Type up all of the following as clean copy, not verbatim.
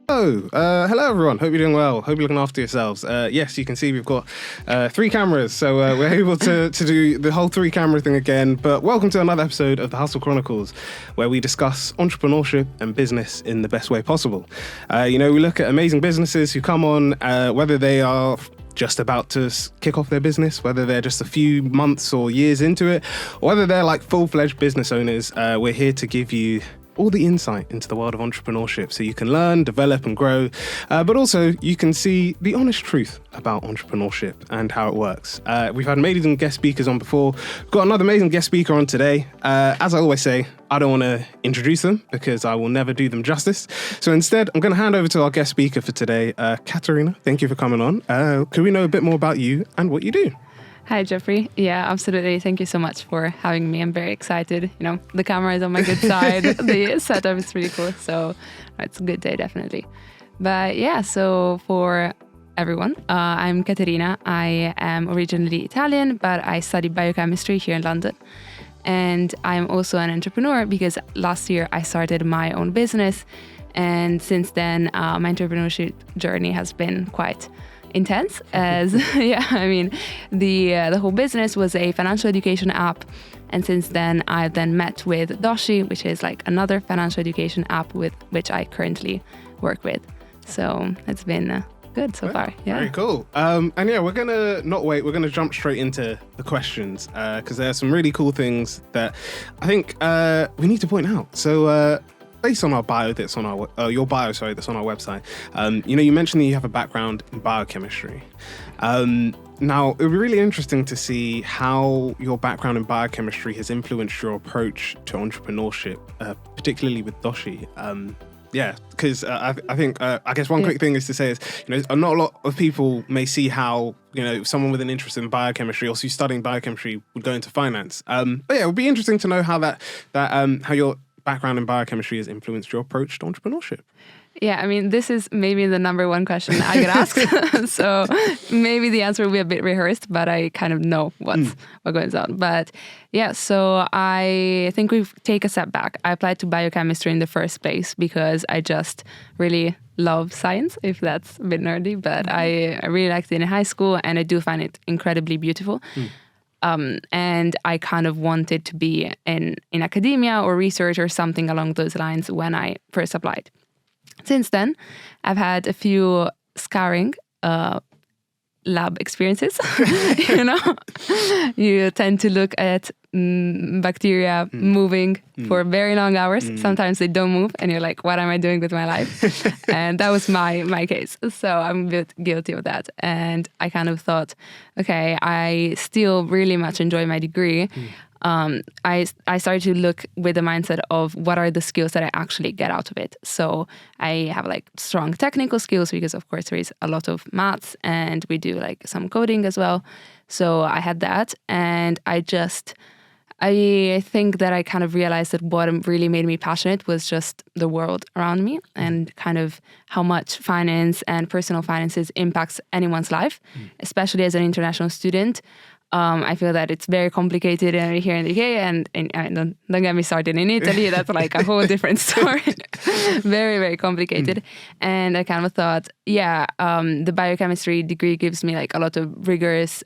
Hello everyone. Hope you're doing well. Hope you're looking after yourselves. Yes, you can see we've got 3 cameras, so we're able to do the whole 3 camera thing again. But welcome to another episode of the Hustle Chronicles, where we discuss entrepreneurship and business in the best way possible. We look at amazing businesses who come on, whether they are just about to kick off their business, whether they're just a few months or years into it, or whether they're like full-fledged business owners. We're here to give you all the insight into the world of entrepreneurship so you can learn, develop and grow, but also you can see the honest truth about entrepreneurship and how it works. We've had amazing guest speakers on before. We've got another amazing guest speaker on today. As I always say, I don't want to introduce them because I will never do them justice. So instead, I'm going to hand over to our guest speaker for today, Caterina. Thank you for coming on. Could we know a bit more about you and what you do? Hi, Jeffrey. Yeah, absolutely. Thank you so much for having me. I'm very excited. The camera is on my good side. The setup is really cool. So it's a good day, definitely. But yeah, so for everyone, I'm Caterina. I am originally Italian, but I studied biochemistry here in London. And I'm also an entrepreneur because last year I started my own business. And since then, my entrepreneurship journey has been quite intense, as the whole business was a financial education app, and since then I've then met with Doshi, which is like another financial education app with which I currently work with. So it's been good so far. Yeah, very cool. We're gonna not wait. We're gonna jump straight into the questions because there are some really cool things that I think we need to point out. So. Based on our bio that's on your bio, that's on our website, you mentioned that you have a background in biochemistry. Now, it would be really interesting to see how your background in biochemistry has influenced your approach to entrepreneurship, particularly with Doshi. Because I guess one quick thing is to say is, not a lot of people may see how, someone with an interest in biochemistry, also studying biochemistry, would go into finance. But yeah, it would be interesting to know how how your background in biochemistry has influenced your approach to entrepreneurship. Yeah, this is maybe the number one question I get asked. So maybe the answer will be a bit rehearsed, but I kind of know what goes on. But yeah, so I think we take a step back. I applied to biochemistry in the first place because I just really love science, if that's a bit nerdy, but I really liked it in high school and I do find it incredibly beautiful. And I kind of wanted to be in academia or research or something along those lines when I first applied. Since then, I've had a few scarring lab experiences. You tend to look at bacteria moving for very long hours. Sometimes they don't move and you're like, what am I doing with my life? And that was my case. So I'm a bit guilty of that. And I kind of thought, okay, I still really much enjoy my degree. I started to look with the mindset of what are the skills that I actually get out of it. So I have like strong technical skills because of course there is a lot of maths and we do like some coding as well. So I had that and I think that I kind of realized that what really made me passionate was just the world around me and kind of how much finance and personal finances impacts anyone's life, especially as an international student. I feel that it's very complicated here in the UK and don't get me started in Italy. That's like a whole different story. Very, very complicated. And I kind of thought, the biochemistry degree gives me like a lot of rigorous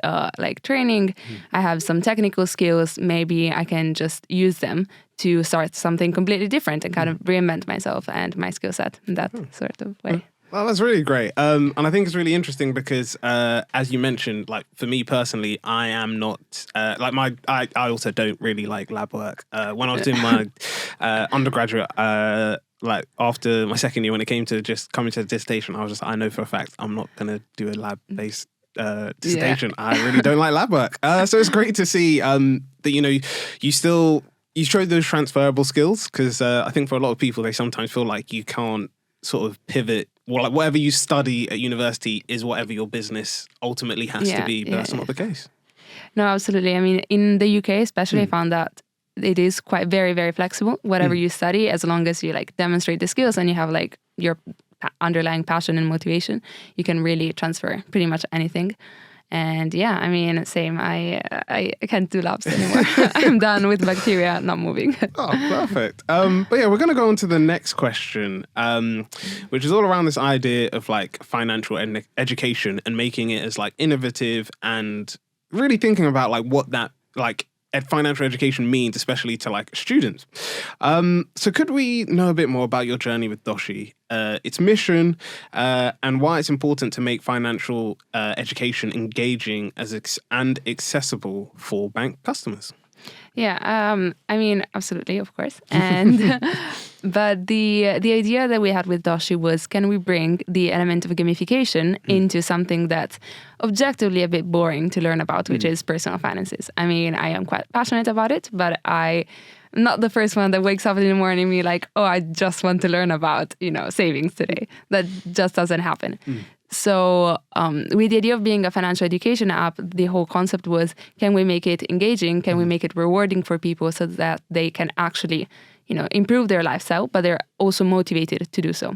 training. I have some technical skills. Maybe I can just use them to start something completely different and kind of reinvent myself and my skill set in that sort of way. Well, that's really great. And I think it's really interesting because, as you mentioned, like for me personally, I am not, I also don't really like lab work. When I was doing my undergraduate, after my second year, when it came to just coming to the dissertation, I was just, I know for a fact I'm not going to do a lab-based dissertation. I really don't like lab work. So it's great to see that, you showed those transferable skills because I think for a lot of people, they sometimes feel like you can't sort of pivot. Well, like whatever you study at university is whatever your business ultimately has to be, but that's not the case. No, absolutely. In the UK especially, I found that it is quite very, very flexible. Whatever you study, as long as you like demonstrate the skills and you have like your underlying passion and motivation, you can really transfer pretty much anything. And yeah, I mean, same. I can't do labs anymore. I'm done with bacteria, not moving. Oh, perfect. But yeah, we're going to go on to the next question, which is all around this idea of like financial education and making it as like innovative and really thinking about like what that like financial education means, especially to like students. So could we know a bit more about your journey with Doshi, its mission, and why it's important to make financial education engaging and accessible for bank customers? Yeah, I mean, absolutely, of course. And but the idea that we had with Doshi was, can we bring the element of gamification into something that's objectively a bit boring to learn about, which is personal finances. I mean, I am quite passionate about it, but I'm not the first one that wakes up in the morning and be like, oh, I just want to learn about, savings today. That just doesn't happen. So with the idea of being a financial education app, the whole concept was, can we make it engaging? Can we make it rewarding for people so that they can actually, improve their lifestyle, but they're also motivated to do so.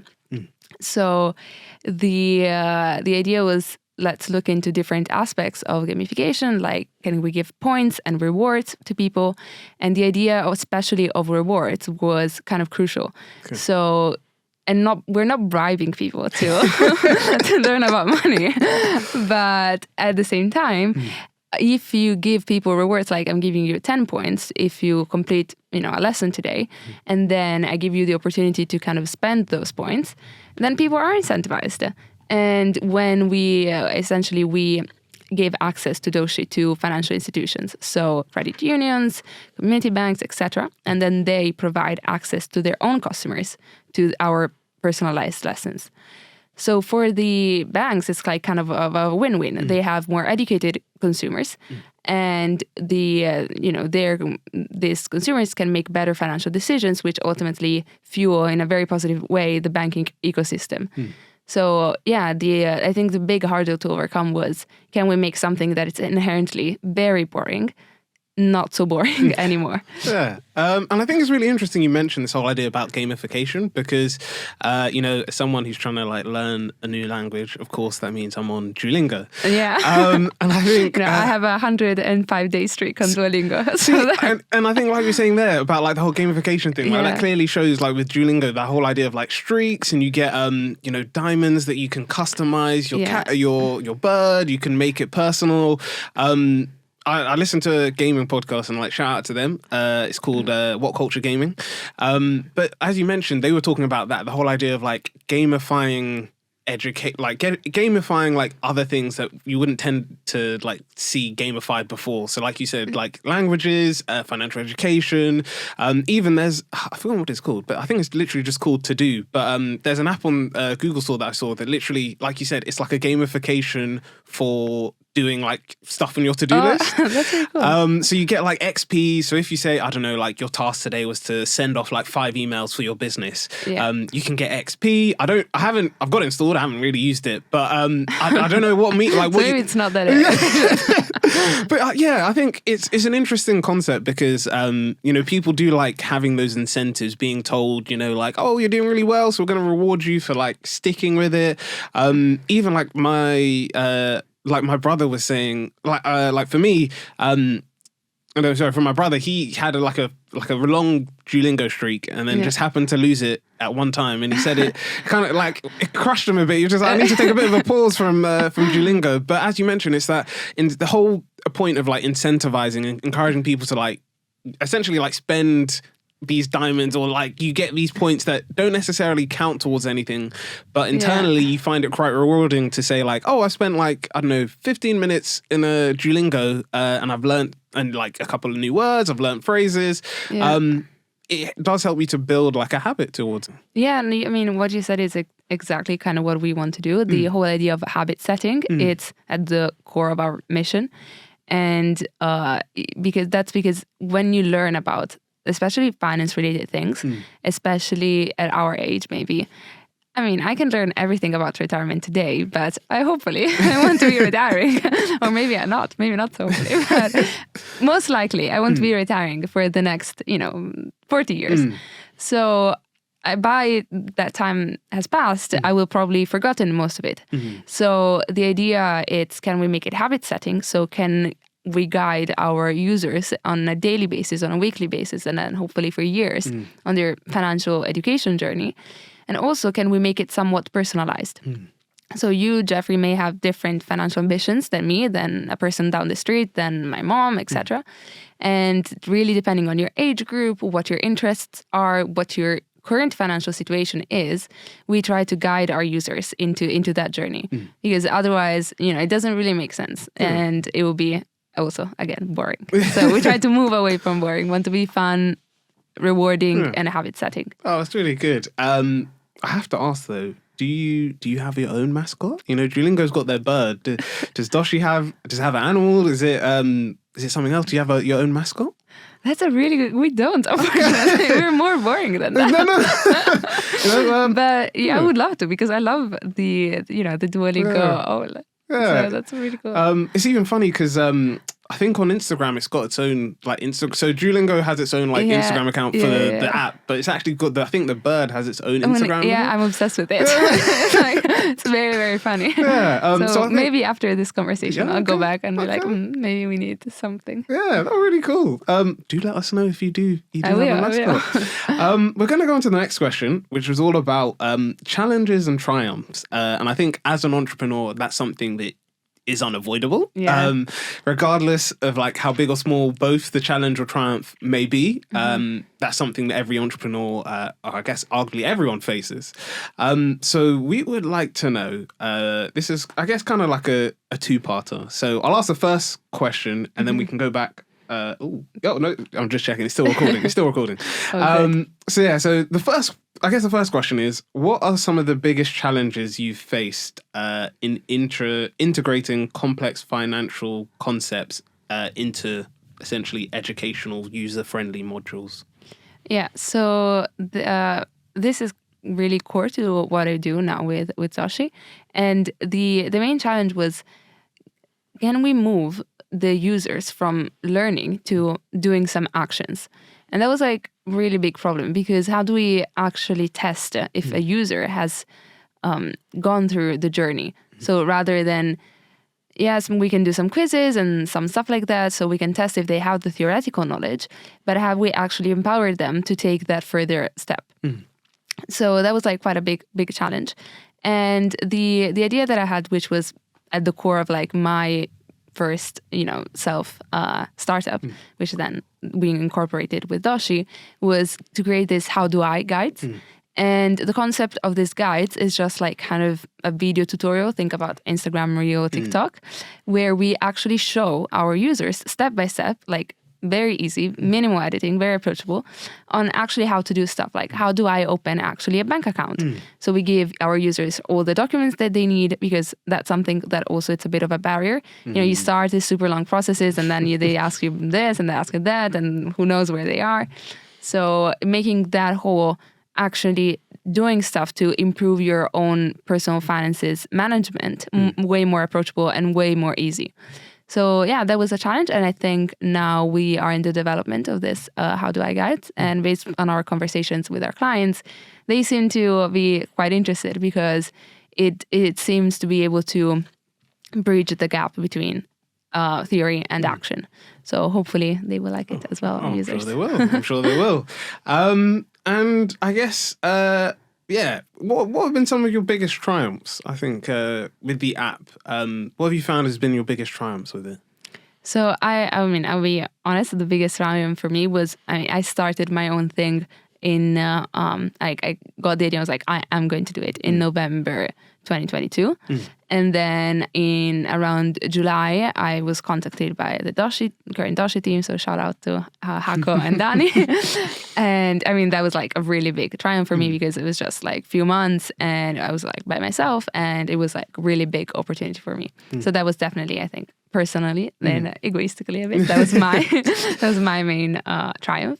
So the idea was, let's look into different aspects of gamification, like can we give points and rewards to people? And the idea, especially of rewards, was kind of crucial. Okay. So, we're not bribing people to to learn about money, but at the same time, if you give people rewards, like I'm giving you 10 points if you complete, a lesson today, and then I give you the opportunity to kind of spend those points, then people are incentivized. And when we gave access to Doshi to financial institutions, so credit unions, community banks, etc., and then they provide access to their own customers to our personalized lessons. So for the banks, it's like kind of a win-win. They have more educated consumers, and these consumers can make better financial decisions, which ultimately fuel in a very positive way the banking ecosystem. So yeah, I think the big hurdle to overcome was, can we make something that is inherently very boring not so boring anymore? Yeah. And I think it's really interesting you mentioned this whole idea about gamification because, as someone who's trying to like learn a new language, of course, that means I'm on Duolingo. Yeah. And I think... I have a 105-day streak on Duolingo. So and I think like you're saying there about like the whole gamification thing, that clearly shows like with Duolingo, that whole idea of like streaks, and you get, diamonds that you can customize your cat, your bird, you can make it personal. I listened to a gaming podcast and like shout out to them. It's called What Culture Gaming. But as you mentioned, they were talking about that, the whole idea of like gamifying gamifying like other things that you wouldn't tend to like see gamified before. So like you said, like languages, financial education, even there's, I forgot what it's called, but I think it's literally just called To Do. But there's an app on Google Store that I saw that literally, like you said, it's like a gamification for doing like stuff on your to-do list. That's really cool. So you get like XP. So if you say, I don't know, like your task today was to send off like 5 emails for your business, you can get XP. I've got it installed. I haven't really used it, but I don't know what like. So maybe it's not that. But I think it's an interesting concept because people do like having those incentives, being told, like, oh, you're doing really well, so we're going to reward you for like sticking with it. Even like my brother was saying, like for me, for my brother, he had like a long Duolingo streak and then just happened to lose it at one time, and he said it kind of like it crushed him a bit. He was just like, I need to take a bit of a pause from Duolingo. But as you mentioned, it's that in the whole point of like incentivizing and encouraging people to like essentially like spend these diamonds, or like you get these points that don't necessarily count towards anything, but internally you find it quite rewarding to say like, oh, I spent like, I don't know, 15 minutes in a Duolingo and I've learned like a couple of new words, I've learned phrases. It does help you to build like a habit towards it. Yeah, and I mean, what you said is exactly kind of what we want to do. The whole idea of habit setting, it's at the core of our mission. And because when you learn about especially finance-related things, especially at our age, maybe. I mean, I can learn everything about retirement today, but I want to be retiring. Or maybe not so hopefully. But most likely, I want to be retiring for the next, 40 years. So by that time has passed, I will probably forgotten most of it. So the idea is, can we make it habit setting? So can we guide our users on a daily basis, on a weekly basis, and then hopefully for years on their financial education journey? And also, can we make it somewhat personalized? So you, Jeffrey, may have different financial ambitions than me, than a person down the street, than my mom, etc. And really depending on your age group, what your interests are, what your current financial situation is, we try to guide our users into that journey. Because otherwise, it doesn't really make sense. And it will be also, again, boring. So we try to move away from boring, want to be fun, rewarding, and a habit setting. Oh, that's really good. I have to ask though, do you have your own mascot? Duolingo's got their bird. Does Doshi have an animal? Is it something else? Do you have your own mascot? That's a really good. We don't. Unfortunately, we're more boring than that. No. But yeah, I would love to, because I love the Duolingo owl. Yeah. So that's really cool. It's even funny because I think on Instagram it's got its own so Duolingo has its own Instagram account for the app, but it's actually got I think the bird has its own Instagram. I'm obsessed with it. It's very, very funny. Yeah. So maybe after this conversation, I'll go back and be like, maybe we need something. Yeah, that's really cool. Do let us know if you do have a mascot. We're going to go on to the next question, which was all about challenges and triumphs. And I think as an entrepreneur, that's something that is unavoidable, regardless of how big or small both the challenge or triumph may be. That's something that every entrepreneur, or I guess arguably everyone faces. So we would like to know, this is I guess kind of like a two-parter. So I'll ask the first question and then we can go back. No, I'm just checking. It's still recording. So the first question is, what are some of the biggest challenges you've faced in integrating complex financial concepts into essentially educational, user-friendly modules? Yeah, so this is really core to what I do now with Doshi. And the main challenge was, can we move the users from learning to doing some actions? And that was really big problem, because how do we actually test if a user has gone through the journey? So rather than, yes, we can do some quizzes and some stuff like that, so we can test if they have the theoretical knowledge, but have we actually empowered them to take that further step? So that was quite a big challenge. And the idea that I had, which was at the core of my first, self startup, which then being incorporated with Doshi, was to create this how do I guides. And the concept of these guides is just kind of a video tutorial. Think about Instagram Reel, TikTok, where we actually show our users step by step, very easy, minimal editing, very approachable, on actually how to do stuff, how do I open actually a bank account. So we give our users all the documents that they need, because that's something that also it's a bit of a barrier. You start these super long processes and then they ask you this and they ask you that, and who knows where they are. So making that whole actually doing stuff to improve your own personal finances management way more approachable and way more easy. So yeah, that was a challenge, and I think now we are in the development of this How Do I Guide, and based on our conversations with our clients, they seem to be quite interested, because it seems to be able to bridge the gap between theory and action. So hopefully they will like it as well, users. I'm sure they will. And I guess, what have been some of your biggest triumphs, I think, with the app? What have you found has been your biggest triumphs with it? So I mean, I'll be honest, the biggest triumph for me was, I started my own thing in, I got the idea, I was I am going to do it in November 2022. And then in around July, I was contacted by the current Doshi team. So shout out to Hako and Dani. And I mean, that was a really big triumph for me, because it was just few months and I was by myself, and it was really big opportunity for me. So that was definitely, I think, personally, then egoistically a bit, that was my main triumph.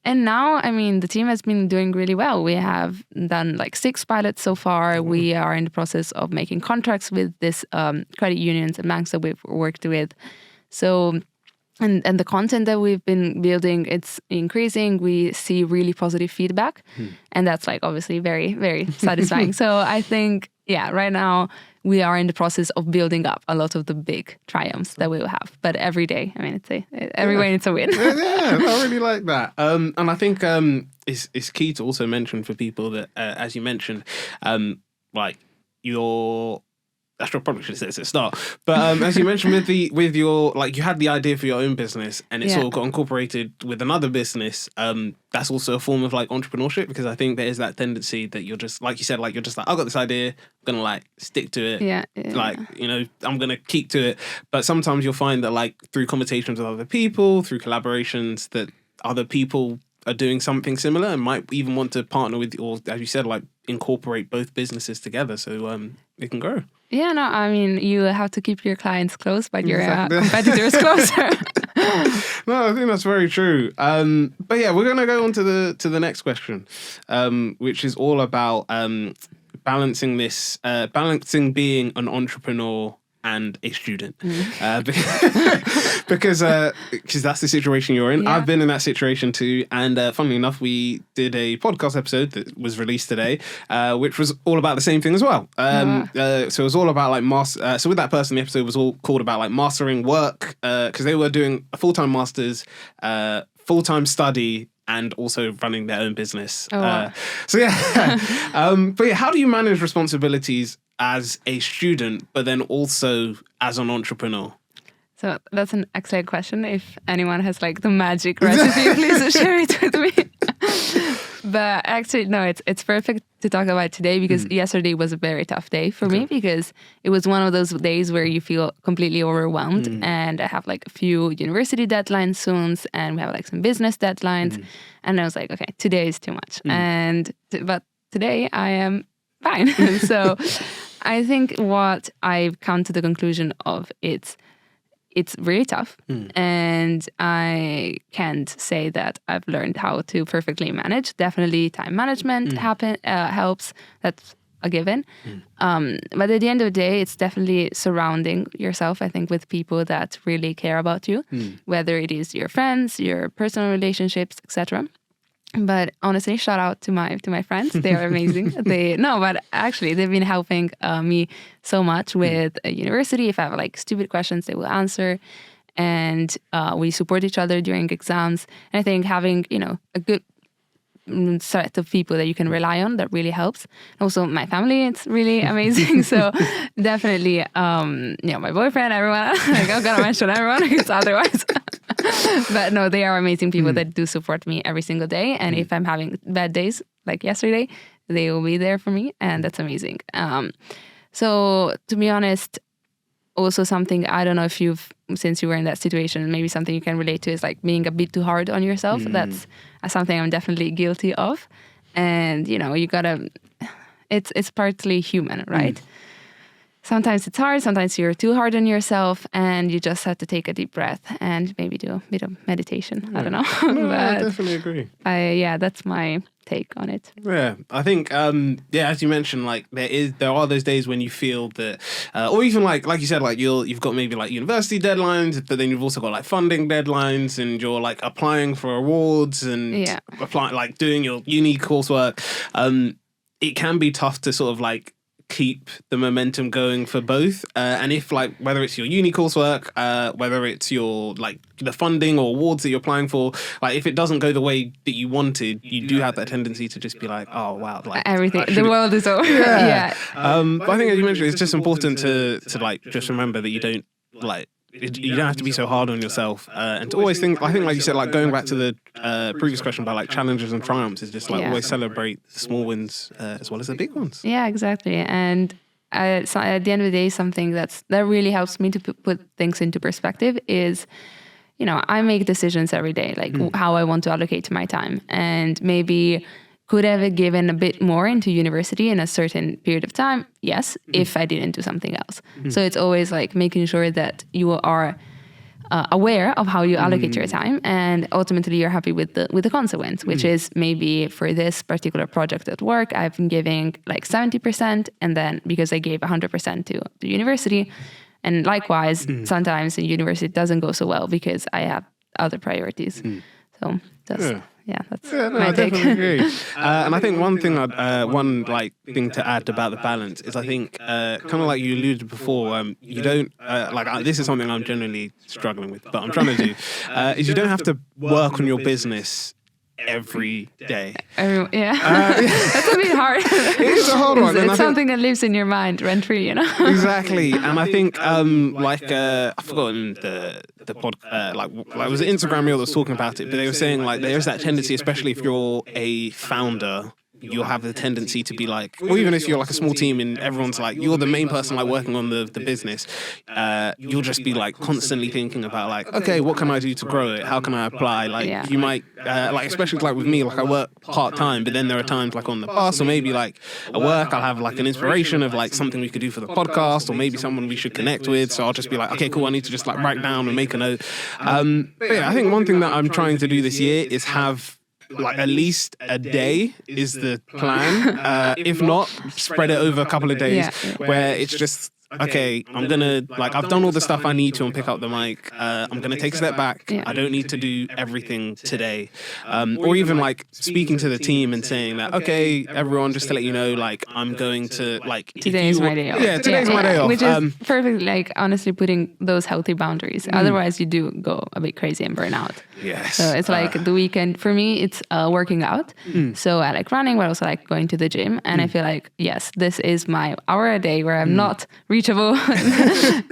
And now, I mean, the team has been doing really well. We have done 6 pilots so far. We are in the process of making contracts with this credit unions and banks that we've worked with. So and the content that we've been building, it's increasing. We see really positive feedback, and that's like obviously very, very satisfying. So I think, right now we are in the process of building up a lot of the big triumphs that we will have. But every day, I mean, every way it's a win. Yeah, I really like that. And I think it's key to also mention for people that, as you mentioned, like your... I probably should have said this at the start, but as you mentioned with your, like, you had the idea for your own business and it sort of got incorporated with another business. That's also a form of like entrepreneurship, because I think there is that tendency that you're just, like you said, like you're just like, I've got this idea, I'm gonna like stick to it. Like, you know, I'm gonna keep to it. But sometimes you'll find that like through conversations with other people, through collaborations, that other people are doing something similar and might even want to partner with, or as you said, like incorporate both businesses together so it can grow. Yeah, no, I mean, you have to keep your clients close, but your competitors closer. No, I think that's very true. But yeah, we're going to go on to the next question, which is all about balancing being an entrepreneur and a student, because that's the situation you're in. I've been in that situation too, and funnily enough, we did a podcast episode that was released today, which was all about the same thing as well. So it was all about like so with that person, the episode was all called about like mastering work, because they were doing a full-time masters, full-time study, and also running their own business. So yeah, but yeah, how do you manage responsibilities as a student, but then also as an entrepreneur? So that's an excellent question. If anyone has like the magic recipe, please share it with me. But actually, no, it's perfect to talk about today, because yesterday was a very tough day for me, because it was one of those days where you feel completely overwhelmed. And I have like a few university deadlines soon, and we have like some business deadlines. And I was like, okay, today is too much. But today I am fine. So I think what I've come to the conclusion of, it's really tough, and I can't say that I've learned how to perfectly manage. Definitely time management helps. That's a given. But at the end of the day, it's definitely surrounding yourself, I think, with people that really care about you, whether it is your friends, your personal relationships, etc. But honestly, shout out to my friends. They are amazing. But actually, they've been helping me so much with university. If I have like stupid questions, they will answer, and we support each other during exams. And I think having a good set of people that you can rely on, that really helps. Also, my family, it's really amazing. So definitely, my boyfriend, everyone. Like, I'm gonna mention everyone, because otherwise. But no, they are amazing people that do support me every single day. And if I'm having bad days, like yesterday, they will be there for me, and that's amazing. So to be honest, also something, I don't know if since you were in that situation, maybe something you can relate to is like being a bit too hard on yourself. That's something I'm definitely guilty of. And, you gotta, it's partly human, right? Sometimes it's hard, sometimes you're too hard on yourself, and you just have to take a deep breath and maybe do a bit of meditation. I don't know. No, I definitely agree. That's my take on it. Yeah, I think, as you mentioned, like there are those days when you feel that, or even like you said, like you've got maybe like university deadlines, but then you've also got like funding deadlines, and you're like applying for awards and applying, like doing your uni coursework. It can be tough to sort of like keep the momentum going for both, and if like whether it's your uni coursework, whether it's your like the funding or awards that you're applying for, like if it doesn't go the way that you wanted, you do have that tendency to just be like, oh wow, like everything, the world is over. But I think, as you mentioned, it's just important to like just remember that you don't have to be so hard on yourself, and to always think, I think like you said, like going back to the previous question about like challenges and triumphs, is just like always celebrate the small wins as well as the big ones. Yeah, exactly. And so at the end of the day, something that really helps me to put things into perspective is, I make decisions every day, like how I want to allocate my time, and maybe could I have given a bit more into university in a certain period of time? Yes, if I didn't do something else. So it's always like making sure that you are aware of how you allocate your time, and ultimately you're happy with the consequence, which is maybe for this particular project at work, I've been giving like 70%, and then because I gave 100% to the university, And likewise, sometimes in university it doesn't go so well because I have other priorities. So that's that's my I take. definitely agree. And I think one thing, thing to add about the balance is I think, kind of like you alluded before, you don't this is something I'm generally struggling with, but I'm trying to do is you don't have to work on your business every day. That's a bit hard. It is a hard one. It's something that lives in your mind rent free, Exactly. And I think I've forgotten the pod, it was an Instagram reel that was talking about it, but they were saying like there's that tendency, especially if you're a founder, you'll have the tendency to be like, or even if you're like a small team and everyone's like, you're the main person like working on the business, you'll just be like constantly thinking about like, okay, what can I do to grow it? How can I apply? Like you might, especially like with me, like I work part-time, but then there are times like on the bus or maybe like at work, I'll have like an inspiration of like something we could do for the podcast or maybe someone we should connect with. So I'll just be like, okay, cool. I need to just like write down and make a note. But yeah, I think one thing that I'm trying to do this year is have like at least a day is the plan. If not, spread it over a couple of days where it's just, okay, I'm gonna, like, I've done all the stuff I need to and pick up the mic. I'm gonna take a step back. I don't need to do everything today. Or even like speaking to the team and saying that, okay, everyone, just to let you know, like, I'm going to, like, today is my day off. Yeah, today's my day off. Which is perfect, like, honestly putting those healthy boundaries. Otherwise, you do go a bit crazy and burn out. Yes. So it's like the weekend, for me, it's working out. So I like running, but also like going to the gym. And I feel like, yes, this is my hour a day where I'm not reachable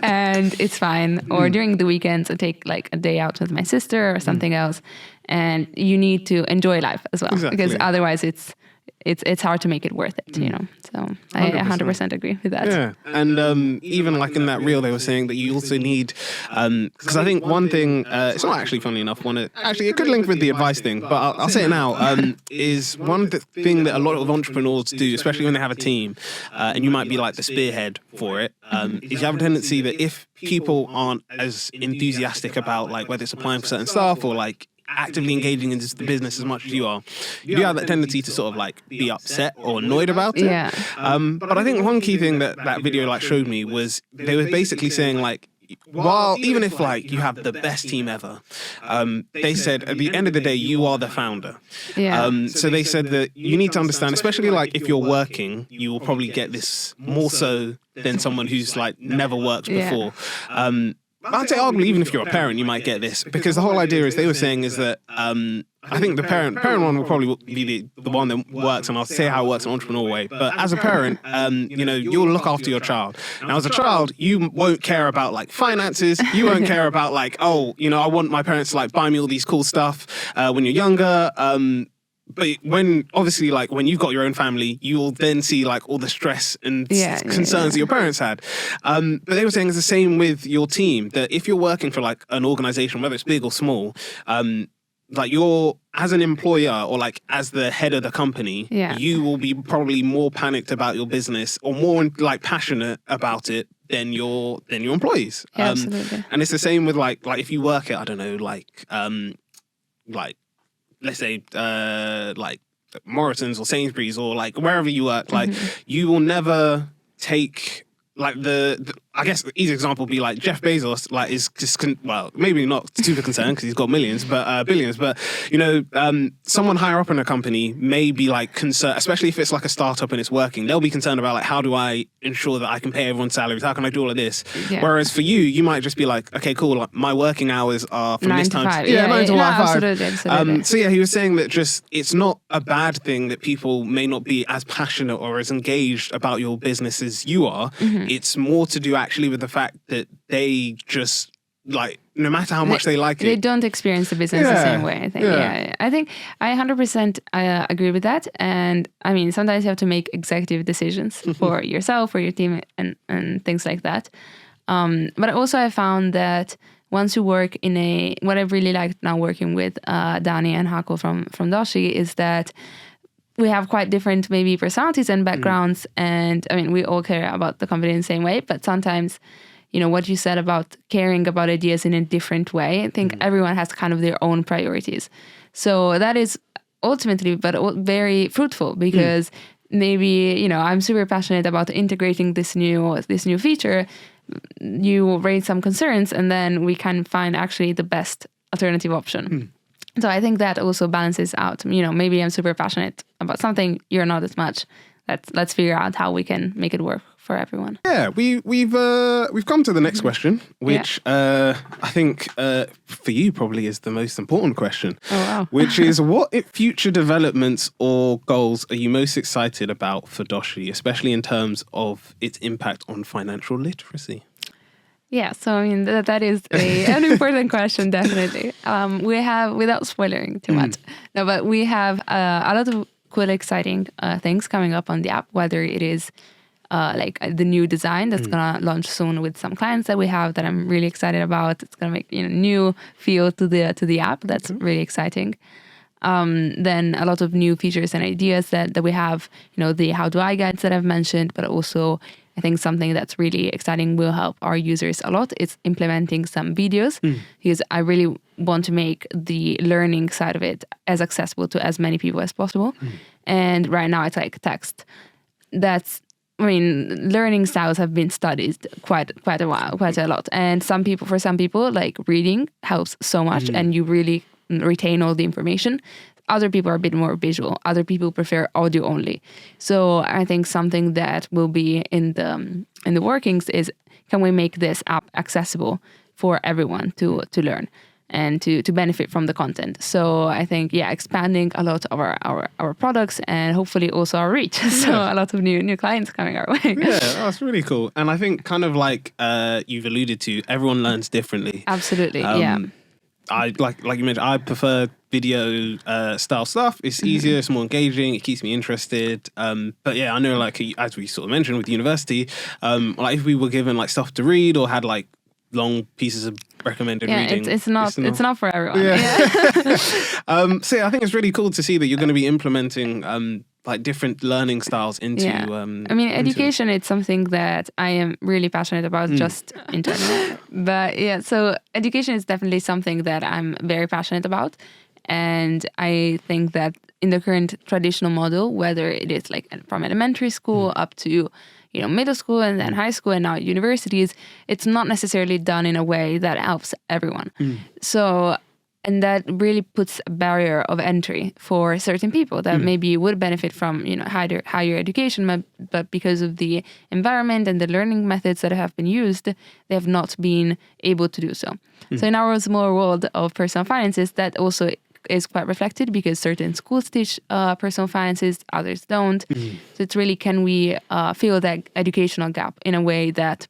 and it's fine. Or during the weekends, I take like a day out with my sister or something else. And you need to enjoy life as well, because otherwise it's hard to make it worth it, you know. So 100%. I 100% agree with that. Yeah, and even like in that reel, they were saying that you also need, because I think one thing, it's not actually funny enough, it could link with the advice thing, but I'll say it now, is one thing that a lot of entrepreneurs do, especially when they have a team, and you might be like the spearhead for it, is you have a tendency that if people aren't as enthusiastic about like whether it's applying for certain stuff or like actively engaging in just the business as much as you are, you do have that tendency to sort of like be upset or annoyed about it. Yeah. But I think one key thing that video like showed me was they were basically saying like, while even if like you have the best team ever, they said at the end of the day you are the founder. Yeah. So they said that you need to understand, especially like if you're working, you will probably get this more so than someone who's like never worked before. I'd say arguably even if you're a parent, you might get this, because the whole idea is they were saying is that I think the parent one will probably be the one that works, and I'll say how it works in an entrepreneurial way. But as a parent, you know, you'll look after your child. Now, as a child, you won't care about like finances. You won't care about like, oh, you know, I want my parents to like buy me all these cool stuff when you're younger. But when obviously like when you've got your own family, you'll then see like all the stress and concerns that your parents had. But they were saying it's the same with your team, that if you're working for like an organization, whether it's big or small, like you're as an employer or like as the head of the company, you will be probably more panicked about your business or more like passionate about it than your employees. Absolutely. And it's the same with like if you work at, I don't know, like let's say like Morrison's or Sainsbury's or like wherever you work, like you will never take like the I guess the easy example would be like Jeff Bezos, like is just maybe not super concerned because he's got millions, but billions. But you know, someone higher up in a company may be like concerned, especially if it's like a startup and it's working. They'll be concerned about like, how do I ensure that I can pay everyone's salaries? How can I do all of this? Yeah. Whereas for you might just be like, okay, cool. Like, my working hours are from 9 this time. 5. Yeah, 9 to 5. Absolutely. So yeah, he was saying that just it's not a bad thing that people may not be as passionate or as engaged about your business as you are. It's more to do actually with the fact that they just like, no matter how much they like it, they don't experience the business the same way. I think. I think I 100% agree with that. And I mean, sometimes you have to make executive decisions for yourself or your team and things like that. But also I found that once you work in what I really liked now working with Dani and Hako from Doshi is that we have quite different maybe personalities and backgrounds. And I mean, we all care about the company in the same way, but sometimes, you know, what you said about caring about ideas in a different way, I think everyone has kind of their own priorities. So that is ultimately, but very fruitful because maybe, you know, I'm super passionate about integrating this new feature, you raise some concerns, and then we can find actually the best alternative option. So I think that also balances out. Maybe I'm super passionate about something, you're not as much. Let's figure out how we can make it work for everyone. Yeah, we've come to the next question, which I think for you probably is the most important question. Oh wow! Which is, what future developments or goals are you most excited about for Doshi, especially in terms of its impact on financial literacy? Yeah, so I mean that is an important question, definitely. We have, without spoiling too much, but we have a lot of cool, exciting things coming up on the app, whether it is the new design that's gonna launch soon with some clients that we have that I'm really excited about. It's gonna make new feel to the app. That's really exciting. Then a lot of new features and ideas that we have. The how do I guides that I've mentioned, but also I think something that's really exciting will help our users a lot. It's implementing some videos because I really want to make the learning side of it as accessible to as many people as possible. And right now it's like text. Learning styles have been studied quite a lot. And for some people, like reading helps so much and you really retain all the information. Other people are a bit more visual. Other people prefer audio only. So I think something that will be in the workings is, can we make this app accessible for everyone to learn and to benefit from the content? So I think expanding a lot of our products and hopefully also our reach. So a lot of new clients coming our way. Yeah, that's really cool. And I think kind of like you've alluded to, everyone learns differently. Absolutely, yeah. I like you mentioned, I prefer video style stuff. It's easier, it's more engaging, it keeps me interested. But yeah, I know, like as we sort of mentioned with university, like if we were given like stuff to read or had like long pieces of recommended reading, it's not for everyone. So I think it's really cool to see that you're going to be implementing like different learning styles into education, it's something that I am really passionate about, just in general. But so education is definitely something that I'm very passionate about. And I think that in the current traditional model, whether it is like from elementary school up to middle school and then high school and now universities, it's not necessarily done in a way that helps everyone. So, and that really puts a barrier of entry for certain people that maybe would benefit from higher education, but because of the environment and the learning methods that have been used, they have not been able to do so. So in our small world of personal finances, that also is quite reflected because certain schools teach personal finances, others don't. So it's really, can we fill that educational gap in a way that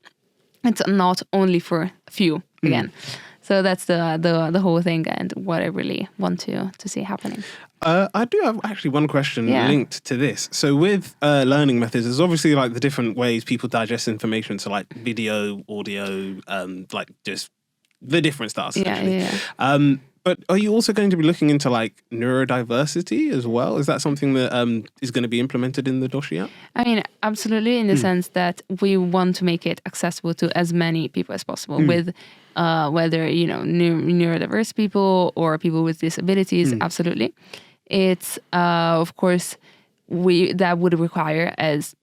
it's not only for a few again. So that's the whole thing and what I really want to see happening. I do have actually one question linked to this. So with learning methods, there's obviously like the different ways people digest information. So like video, audio, like just the different styles. But are you also going to be looking into like neurodiversity as well? Is that something that is going to be implemented in the Doshi app? I mean, absolutely, in the sense that we want to make it accessible to as many people as possible with whether, neurodiverse people or people with disabilities, absolutely. It's, of course, that would require us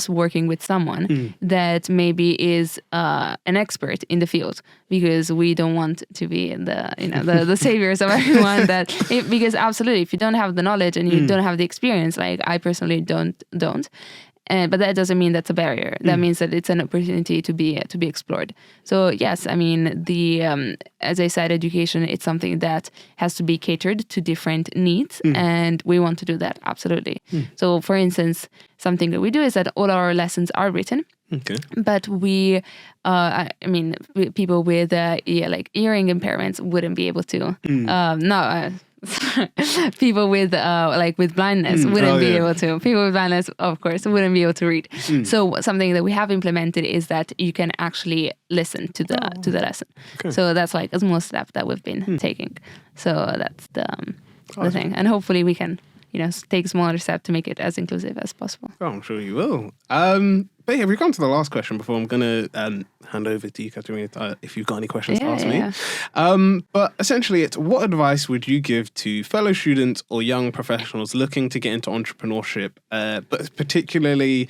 working with someone that maybe is an expert in the field, because we don't want to be the saviors of everyone. Because absolutely, if you don't have the knowledge and you don't have the experience, like I personally don't. But that doesn't mean that's a barrier. That means that it's an opportunity to be explored. So yes, I mean as I said, education, it's something that has to be catered to different needs, and we want to do that absolutely. So for instance, something that we do is that all our lessons are written. Okay. But we, people with like hearing impairments wouldn't be able to. People with blindness wouldn't be able to. People with blindness, of course, wouldn't be able to read. So something that we have implemented is that you can actually listen to the lesson. Okay. So that's like a small step that we've been taking. So that's the thing, and hopefully we can take smaller steps to make it as inclusive as possible. Oh, I'm sure you will. But yeah, we've come to the last question before I'm going to hand over to you, Caterina, if you've got any questions to ask me. But essentially, it's, what advice would you give to fellow students or young professionals looking to get into entrepreneurship, but particularly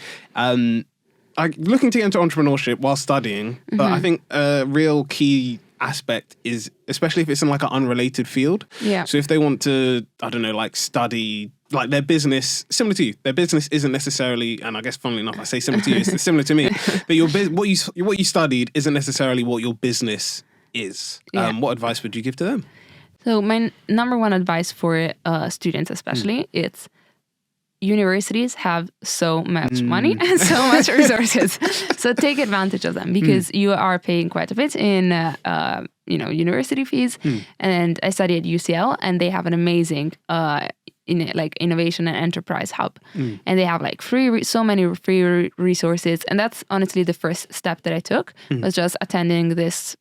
looking to get into entrepreneurship while studying, but I think a real key aspect is, especially if it's in like an unrelated field. Yeah. So if they want to, I don't know, like study like their business, similar to you, their business isn't necessarily, and I guess funnily enough, I say similar to you, it's similar to me, but what you studied isn't necessarily what your business is. Yeah. What advice would you give to them? So my number one advice for students especially, it's universities have so much money and so much resources. So take advantage of them, because you are paying quite a bit in university fees. And I study at UCL, and they have an amazing innovation and enterprise hub, and they have like so many free resources. And that's honestly the first step that I took, was just attending this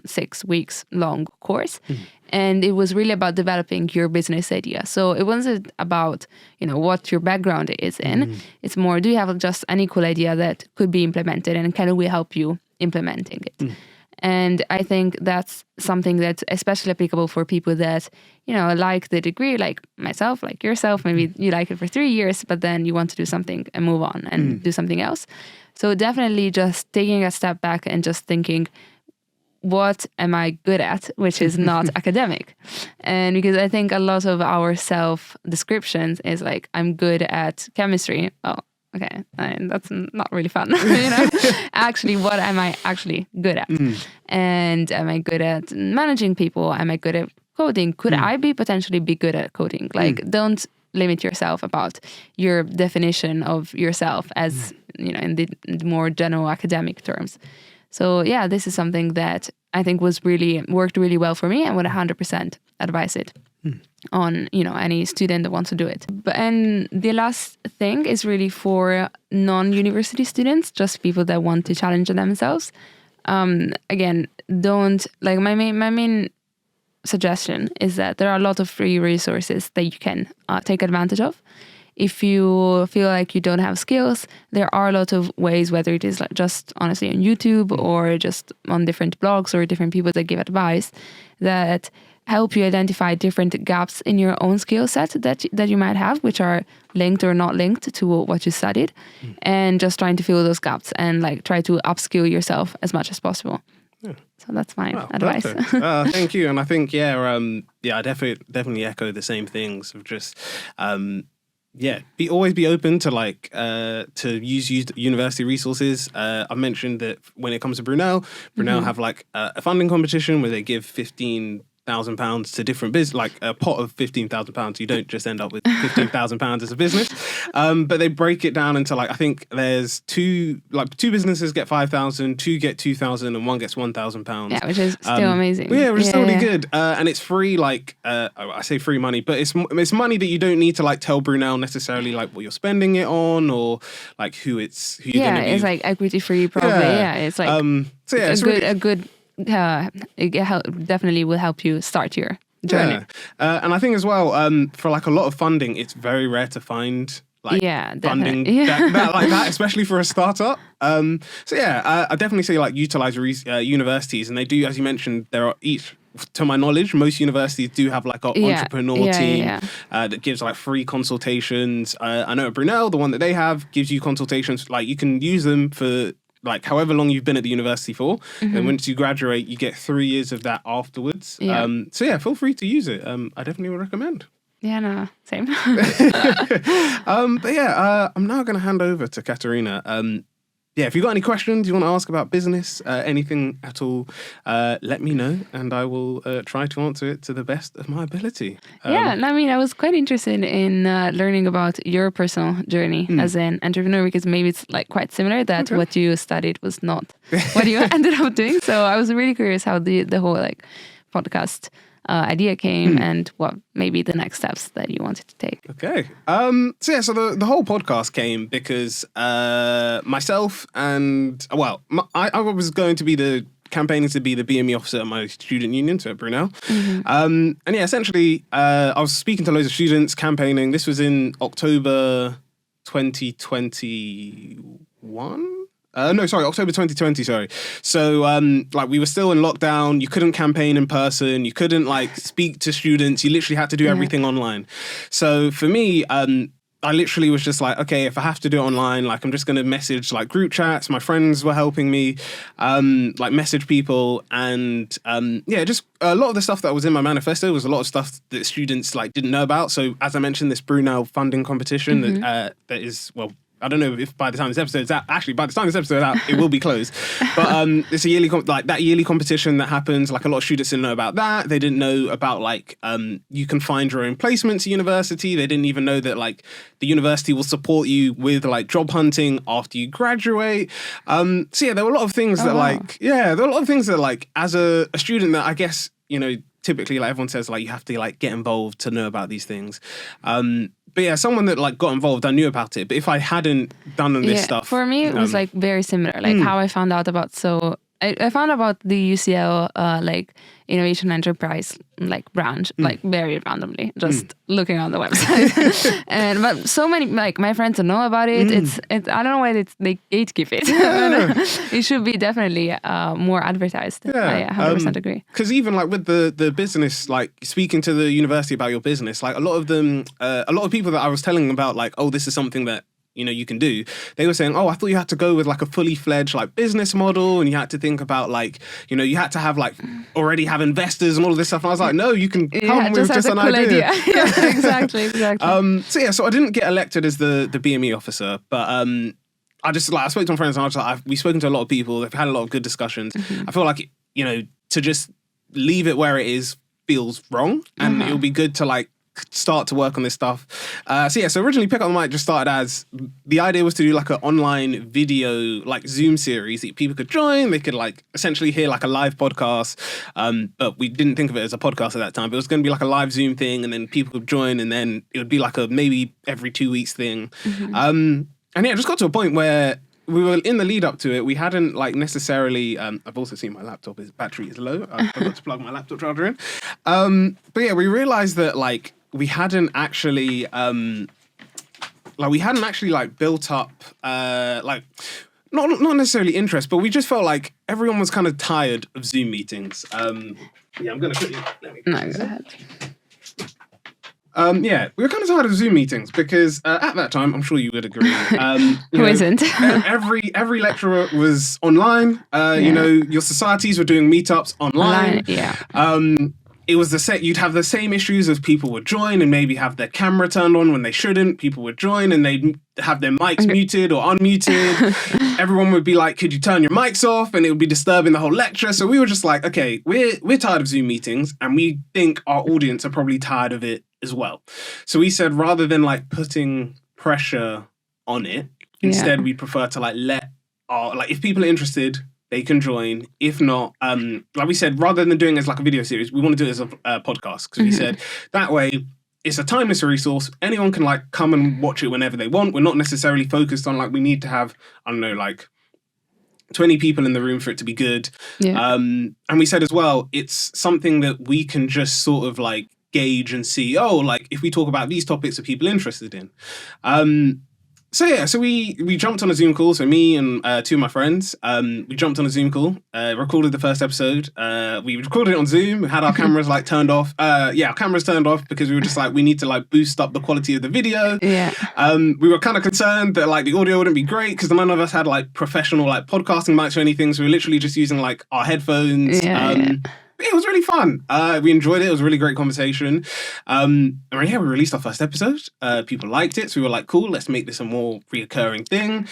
6 weeks long course. And it was really about developing your business idea. So it wasn't about, what your background is in. It's more, do you have just an equal idea that could be implemented, and can we help you implementing it? And I think that's something that's especially applicable for people that, like the degree, like myself, like yourself. Maybe you like it for 3 years, but then you want to do something and move on and do something else. So definitely just taking a step back and just thinking, what am I good at, which is not academic? And because I think a lot of our self-descriptions is like, I'm good at chemistry. Oh, okay, and that's not really fun. Actually, what am I actually good at? And am I good at managing people? Am I good at coding? Could I potentially be good at coding? Like, don't limit yourself about your definition of yourself as, in the more general academic terms. So yeah, this is something that I think worked really well for me, and would 100% advise it on, any student that wants to do it. And the last thing is really for non-university students, just people that want to challenge themselves. Again, don't, like, my main suggestion is that there are a lot of free resources that you can take advantage of. If you feel like you don't have skills, there are a lot of ways, whether it is like just honestly on YouTube or just on different blogs or different people that give advice, that help you identify different gaps in your own skill set that you might have, which are linked or not linked to what you studied, and just trying to fill those gaps and like try to upskill yourself as much as possible. Yeah. So that's my advice. Thank you. And I think, I definitely echo the same things of just, always be open to to use university resources. I mentioned that when it comes to Brunel have like a funding competition where they give £15,000 to different business, like a pot of £15,000. You don't just end up with £15,000 as a business, but they break it down into like, I think there's two businesses get 5,000, 2 get 2,000, and 1 gets £1,000. Yeah, which is still amazing. Which is still really good, and it's free. Like I say free money, but it's money that you don't need to like tell Brunel necessarily like what you're spending it on, or like who you're going to be. It's like equity free probably. It's like a good. It definitely will help you start your journey. And I think as well, for like a lot of funding, it's very rare to find funding that like that, especially for a startup. I definitely say like utilize universities, and they do, as you mentioned, there are each. To my knowledge, most universities do have like an entrepreneur team that gives like free consultations. I know at Brunel, the one that they have gives you consultations. Like you can use them for like however long you've been at the university for. And once you graduate, you get 3 years of that afterwards. Feel free to use it. I definitely would recommend. Yeah, no, same. I'm now going to hand over to Caterina. If you've got any questions you want to ask about business, anything at all, let me know, and I will try to answer it to the best of my ability. I was quite interested in learning about your personal journey as an entrepreneur, because maybe it's like quite similar that what you studied was not what you ended up doing. So I was really curious how the whole like podcast idea came and what maybe the next steps that you wanted to take. Okay. So the whole podcast came because myself and, I was going to be campaigning to be the BME officer at my student union, so at Brunel. Essentially, I was speaking to loads of students, campaigning. This was in October 2021. October 2020, sorry. So, we were still in lockdown. You couldn't campaign in person. You couldn't, speak to students. You literally had to do everything online. So, for me, I literally was just like, okay, if I have to do it online, like I'm just going to message like group chats. My friends were helping me, like message people. And just a lot of the stuff that was in my manifesto was a lot of stuff that students like didn't know about. So as I mentioned, this Brunel funding competition that is, well, I don't know if by the time this episode's out, actually by the time this episode's out, it will be closed. But it's a yearly, that yearly competition that happens. Like a lot of students didn't know about that. They didn't know about like, you can find your own placements at university. They didn't even know that like the university will support you with like job hunting after you graduate. So yeah, there were a lot of things there were a lot of things that like as a student that I guess, you know, typically like everyone says like you have to like get involved to know about these things. But yeah, someone that like got involved, I knew about it. But if I hadn't done this stuff, for me it was like very similar. Like how I found out about. So I found about the UCL like innovation enterprise like branch like very randomly, just looking on the website. But so many like my friends don't know about it. It's I don't know why they gatekeep it. It should be definitely more advertised. I 100% agree. Because even like with the business, like speaking to the university about your business, like a lot of them, a lot of people that I was telling about like, oh, this is something that you know, you can do. They were saying, oh, I thought you had to go with like a fully fledged like business model and you had to think about like, you know, you had to have like already have investors and all of this stuff. And I was like, no, you can come with just an cool idea. Yeah, exactly. So I didn't get elected as the BME officer, but I just like, I spoke to my friends and I was like, we've spoken to a lot of people. They've had a lot of good discussions. I feel like, you know, to just leave it where it is feels wrong and it'll be good to like start to work on this stuff. So originally Pick Up the Mic just started as, the idea was to do like an online video, like Zoom series that people could join. They could like essentially hear like a live podcast. But we didn't think of it as a podcast at that time, but it was going to be like a live Zoom thing and then people could join and then it would be like a maybe every 2 weeks thing. And yeah, it just got to a point where we were in the lead up to it. We hadn't like necessarily, I've also seen my laptop's battery is low. I forgot to plug my laptop charger in. But yeah, we realized that like, we hadn't actually built up like not necessarily interest, but we just felt like everyone was kind of tired of Zoom meetings. I'm gonna quickly go ahead. We were kind of tired of Zoom meetings because at that time, I'm sure you would agree. Who isn't? every lecturer was online. You know, your societies were doing meetups online. It was you'd have the same issues as people would join and maybe have their camera turned on when they shouldn't. People would join and they'd have their mics muted or unmuted. Everyone would be like, could you turn your mics off? And it would be disturbing the whole lecture. So we were just like, okay, we're tired of Zoom meetings and we think our audience are probably tired of it as well. So we said, rather than like putting pressure on it, instead we prefer to like let if people are interested, they can join. If not, like we said, rather than doing it as like a video series, we want to do it as a podcast because we said that way it's a timeless resource. Anyone can like come and watch it whenever they want. We're not necessarily focused on like we need to have, I don't know, like 20 people in the room for it to be good. And we said as well, it's something that we can just sort of like gauge and see, like if we talk about these topics, are people interested in? So we jumped on a Zoom call. So me and two of my friends, we jumped on a Zoom call, recorded the first episode. We recorded it on Zoom, had our cameras like turned off. Our cameras turned off because we were just like, we need to like boost up the quality of the video. We were kind of concerned that like the audio wouldn't be great because none of us had like professional like podcasting mics or anything. So we were literally just using like our headphones. It was really fun. We enjoyed it. It was a really great conversation. And we released our first episode. People liked it. So we were like, cool, let's make this a more reoccurring thing.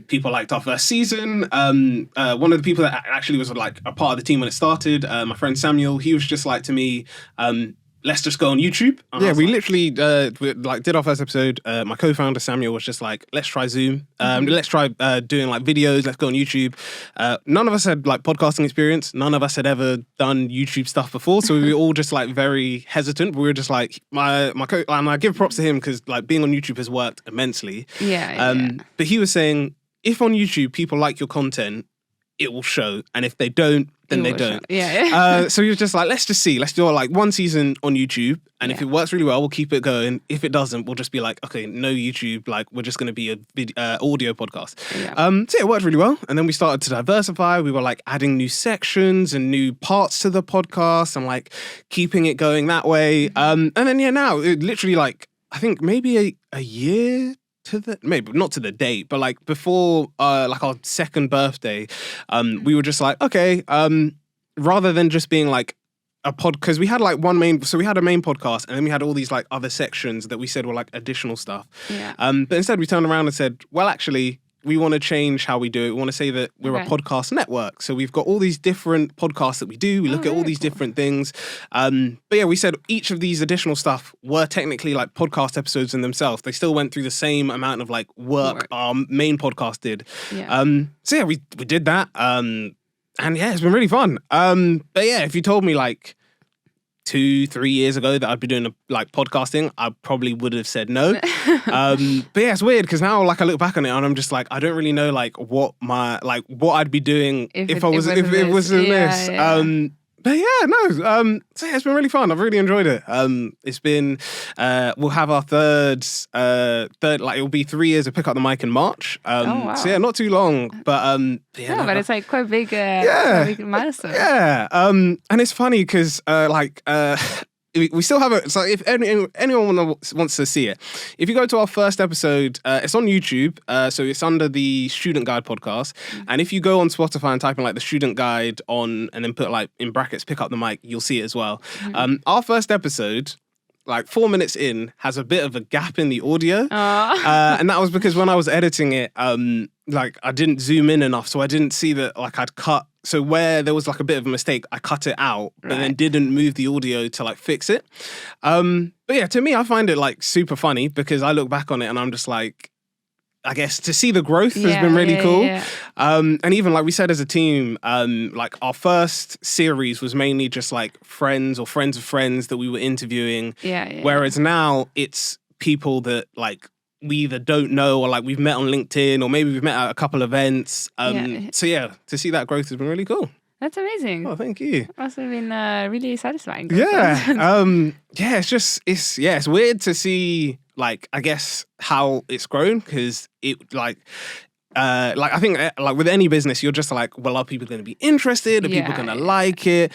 People liked our first season. One of the people that actually was like a part of the team when it started, my friend Samuel, he was just like to me, let's just go on YouTube. And we literally did our first episode. My co-founder Samuel was just like, let's try Zoom. Let's try doing like videos. Let's go on YouTube. None of us had like podcasting experience. None of us had ever done YouTube stuff before. So we were all just like very hesitant. We were just like, and I give props to him because like being on YouTube has worked immensely. But he was saying, if on YouTube people like your content, it will show. And if they don't, then they don't. So he was just like, let's just see. Let's do like one season on YouTube. And if it works really well, we'll keep it going. If it doesn't, we'll just be like, okay, no YouTube. Like, we're just going to be a audio podcast. So it worked really well. And then we started to diversify. We were like adding new sections and new parts to the podcast and like keeping it going that way. And then, now it literally like, I think maybe a year to the, maybe not to the date, but like before like our second birthday, we were just like, okay, rather than just being like a pod, because we had like we had a main podcast and then we had all these like other sections that we said were like additional stuff. Yeah. But instead we turned around and said, well, actually, we want to change how we do it. We want to say that we're a podcast network. So we've got all these different podcasts that we do. We look at all these different things. But yeah, we said each of these additional stuff were technically like podcast episodes in themselves. They still went through the same amount of like work our main podcast did. Yeah. So yeah, we did that. And yeah, it's been really fun. But yeah, if you told me like 2-3 years ago that I'd be doing like podcasting, I probably would have said no. But yeah, it's weird because now like I look back on it and I'm just like, I don't really know like what I'd be doing if it was in this. Yeah. But yeah, no. So yeah, it's been really fun. I've really enjoyed it. It's been we'll have our third like it'll be 3 years of Pick Up the Mic in March. Wow. So yeah, not too long. But yeah, but it's like quite big. Quite big milestone. Yeah. And it's funny because we still have it. So if anyone wants to see it, if you go to our first episode, it's on YouTube. So it's under the Student Guide podcast. And if you go on Spotify and type in like the Student Guide on, and then put like in brackets, Pick Up the Mic, you'll see it as well. Our first episode, like 4 minutes in, has a bit of a gap in the audio. And that was because when I was editing it, like I didn't zoom in enough. So I didn't see that like I'd cut. So where there was like a bit of a mistake, I cut it out, but then didn't move the audio to like fix it. But yeah, to me, I find it like super funny because I look back on it and I'm just like, I guess to see the growth has been really cool. Yeah. And even like we said as a team, like our first series was mainly just like friends or friends of friends that we were interviewing. Whereas now it's people that like we either don't know or like we've met on LinkedIn or maybe we've met at a couple events. So yeah, to see that growth has been really cool. That's amazing. Oh, thank you. Must have been really satisfying. Yeah. Yeah, it's weird to see like, I guess how it's grown because it like I think like with any business, you're just like, well, are people going to be interested? Are people going to like it?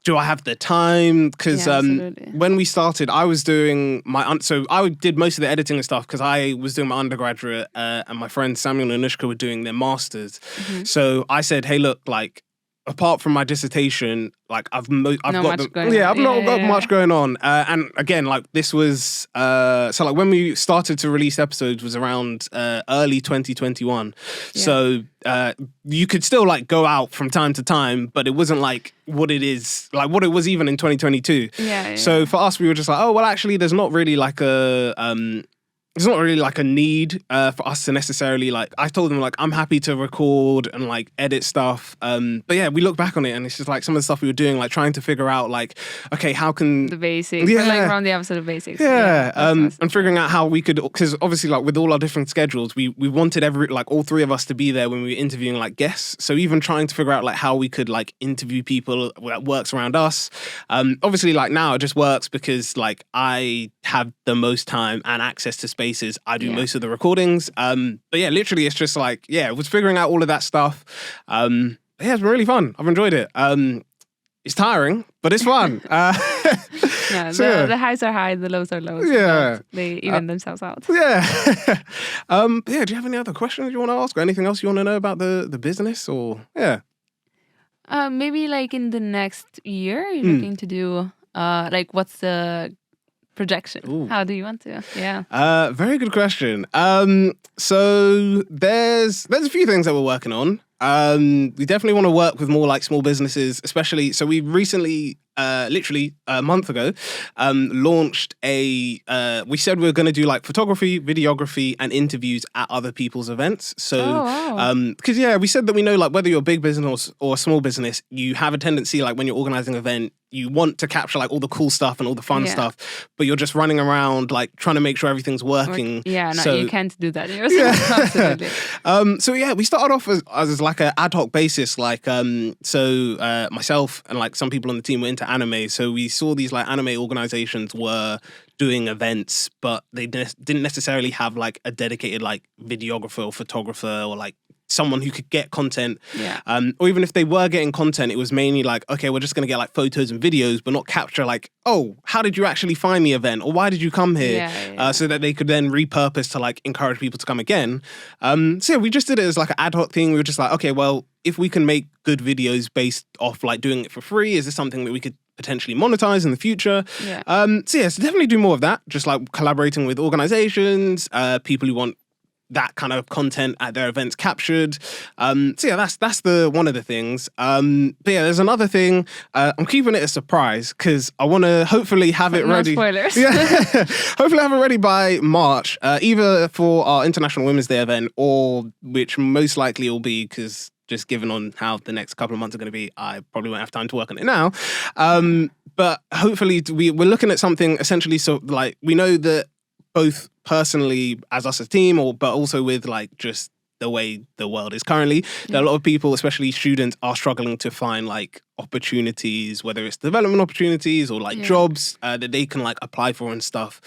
Do I have the time? Because when we started, I was doing so I did most of the editing and stuff because I was doing my undergraduate and my friends Samuel and Anushka were doing their masters. So I said, hey, look, like apart from my dissertation, like I've not got much going on. And again, like this was so like when we started to release episodes was around early 2021. So you could still like go out from time to time, but it wasn't like what it is, like what it was even in 2022. So for us, we were just like, oh well, actually, there's not really like a need for us to necessarily like. I told them like I'm happy to record and like edit stuff. But yeah, we look back on it and it's just like some of the stuff we were doing, like trying to figure out like, okay, how can the basics? Yeah, like around the episode of basics. And figuring out how we could, because obviously like with all our different schedules, we wanted all three of us to be there when we were interviewing like guests. So even trying to figure out like how we could like interview people that works around us. Obviously like now it just works because like I have the most time and access to spaces. I do most of the recordings. But yeah, literally it's just like, it was figuring out all of that stuff. Yeah, it's been really fun. I've enjoyed it. It's tiring, but it's fun. The highs are high, the lows are low. Yeah. They even themselves out. Yeah. Do you have any other questions you want to ask or anything else you want to know about the business or maybe like in the next year, you're looking to do like what's the projection? Ooh. How do you want to? Yeah. Very good question. So there's a few things that we're working on. We definitely want to work with more like small businesses, especially. So we recently, literally a month ago, launched we said we were going to do like photography, videography, and interviews at other people's events. So, because we said that we know like whether you're a big business or a small business, you have a tendency like when you're organizing an event, you want to capture like all the cool stuff and all the fun stuff, but you're just running around like trying to make sure everything's working. You can't do that yourself. Absolutely. So we started off as like an ad hoc basis, like myself and like some people on the team were into anime, so we saw these like anime organizations were doing events, but they didn't necessarily have like a dedicated like videographer or photographer or like someone who could get content. Yeah. Or even if they were getting content, it was mainly like, okay, we're just going to get like photos and videos, but not capture like, oh, how did you actually find the event? Or why did you come here? So that they could then repurpose to like encourage people to come again. So yeah, we just did it as like an ad hoc thing. We were just like, okay, well, if we can make good videos based off like doing it for free, is this something that we could potentially monetize in the future? Yeah. So definitely do more of that. Just like collaborating with organizations, people who want that kind of content at their events captured. That's the one of the things. But yeah, there's another thing. I'm keeping it a surprise because I want to hopefully have it ready. No spoilers. Yeah, hopefully have it ready by March, either for our International Women's Day event or which most likely will be because just given on how the next couple of months are going to be, I probably won't have time to work on it now. But hopefully we're looking at something essentially so like we know that both personally as us as a team but also with like just the way the world is currently, that a lot of people, especially students, are struggling to find like opportunities, whether it's development opportunities or like jobs that they can like apply for and stuff.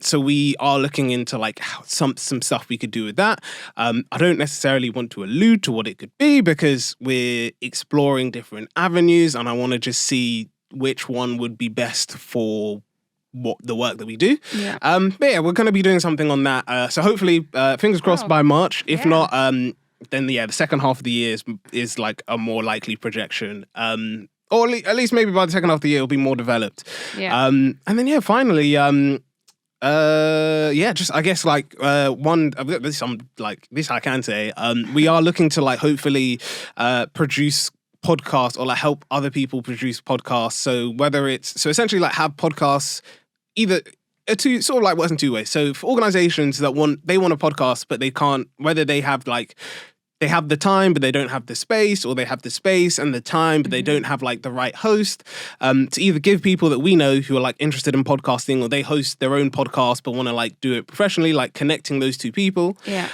So we are looking into like some stuff we could do with that. I don't necessarily want to allude to what it could be because we're exploring different avenues and I want to just see which one would be best for what the work that we do. Yeah. But yeah, we're going to be doing something on that. So hopefully, fingers crossed by March. If not, then the second half of the year is like a more likely projection. Or at least maybe by the second half of the year it'll be more developed. Yeah. And then finally, just I guess like this I can say. We are looking to like hopefully produce podcasts or like help other people produce podcasts. So whether it's essentially like have podcasts either two sort of like works in two ways. So for organizations that want a podcast but they can't, whether they have the time but they don't have the space, or they have the space and the time but they don't have like the right host, to either give people that we know who are like interested in podcasting, or they host their own podcast but want to like do it professionally, like connecting those two people. Yeah.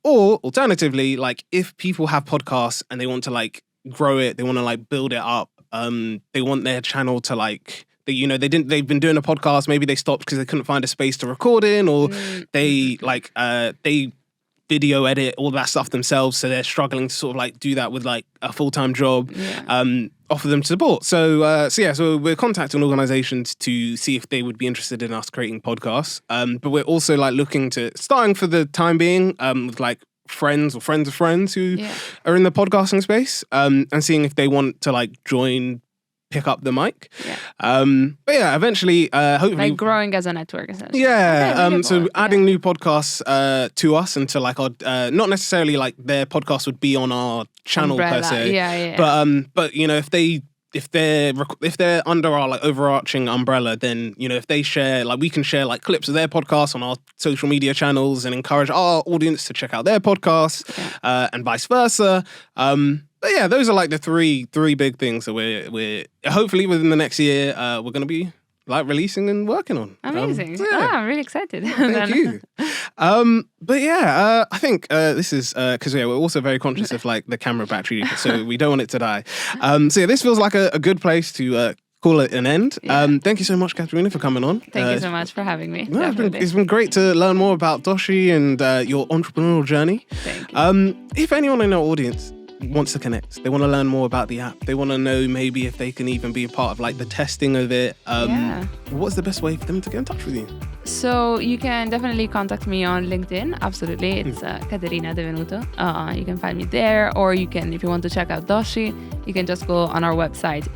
Or alternatively, like if people have podcasts and they want to like grow it, they want to like build it up, they want their channel to like they've been doing a podcast, maybe they stopped because they couldn't find a space to record in, or they video edit all that stuff themselves, so they're struggling to sort of like do that with like a full-time job. Offer them support. So we're contacting organizations to see if they would be interested in us creating podcasts, but we're also like looking to starting for the time being with like friends or friends of friends who are in the podcasting space, and seeing if they want to like pick up the mic. But yeah, eventually, hopefully, like growing as a network, essentially. So adding new podcasts to us and to like our not necessarily like their podcast would be on our channel per se. But if they're under our like overarching umbrella, then if they share, like we can share like clips of their podcasts on our social media channels and encourage our audience to check out their podcasts, and vice versa. But yeah, those are like the three big things that we're hopefully within the next year we're going to be like releasing and working on. Amazing. I'm really excited. Thank you. But yeah, I think this is because we're also very conscious of like the camera battery, so we don't want it to die. So yeah, this feels like a good place to call it an end. Thank you so much, Caterina, for coming on. Thank you so much for having me. No, it's been great to learn more about Doshi and your entrepreneurial journey. Thank you. If anyone in our audience wants to connect, they want to learn more about the app, they want to know maybe if they can even be a part of like the testing of it, what's the best way for them to get in touch with you? So you can definitely contact me on LinkedIn. Absolutely. It's Caterina Devenuto. You can find me there, or you can, if you want to check out Doshi, you can just go on our website,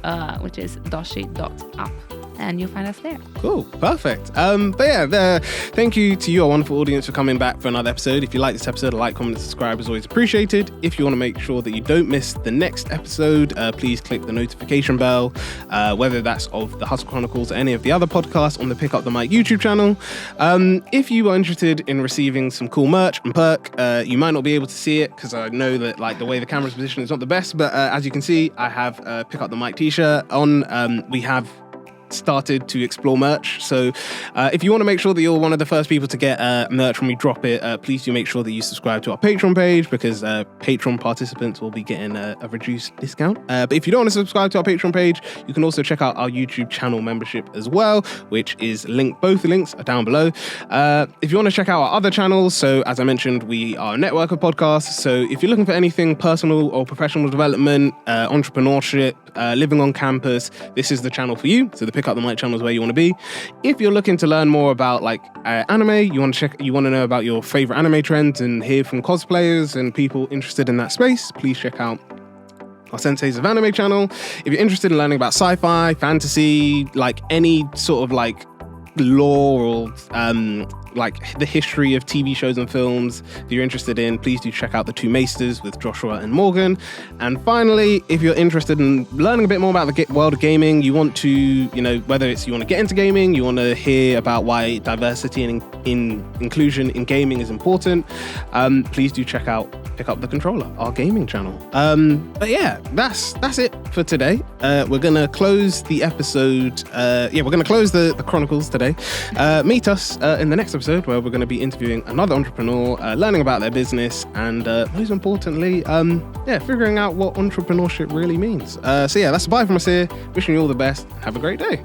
which is doshi.app. And you'll find us there. Cool, perfect. But yeah, thank you to you, our wonderful audience, for coming back for another episode. If you like this episode, a like, comment, and subscribe is always appreciated. If you want to make sure that you don't miss the next episode, please click the notification bell, whether that's of the Hustle Chronicles or any of the other podcasts on the Pick Up the Mic YouTube channel. If you are interested in receiving some cool merch and perk, you might not be able to see it because I know that like the way the camera's positioned is not the best, but as you can see, I have a Pick Up the Mic t-shirt on. We have started to explore merch. So if you want to make sure that you're one of the first people to get merch when we drop it, please do make sure that you subscribe to our Patreon page, because Patreon participants will be getting a reduced discount. But if you don't want to subscribe to our Patreon page, you can also check out our YouTube channel membership as well, which is linked. Both the links are down below. If you want to check out our other channels, so as I mentioned, we are a network of podcasts. So if you're looking for anything personal or professional development, entrepreneurship, living on campus, this is the channel for you. So the Pick Up the Mic channel is where you want to be. If you're looking to learn more about like anime, you want to know about your favorite anime trends and hear from cosplayers and people interested in that space, please check out our Senseis of Anime channel. If you're interested in learning about sci-fi, fantasy, like any sort of like lore or like the history of TV shows and films that you're interested in, please do check out The Two Maesters with Joshua and Morgan. And finally, if you're interested in learning a bit more about the world of gaming, you want to, you know, whether it's you want to get into gaming, you want to hear about why diversity and inclusion in gaming is important, please do check out Pick Up the Controller, our gaming channel. But yeah, that's it for today. We're gonna close the episode. We're gonna close the Chronicles today. Meet us in the next episode, where we're going to be interviewing another entrepreneur, learning about their business, and most importantly, figuring out what entrepreneurship really means. So yeah, that's a bye from us here. Wishing you all the best. Have a great day.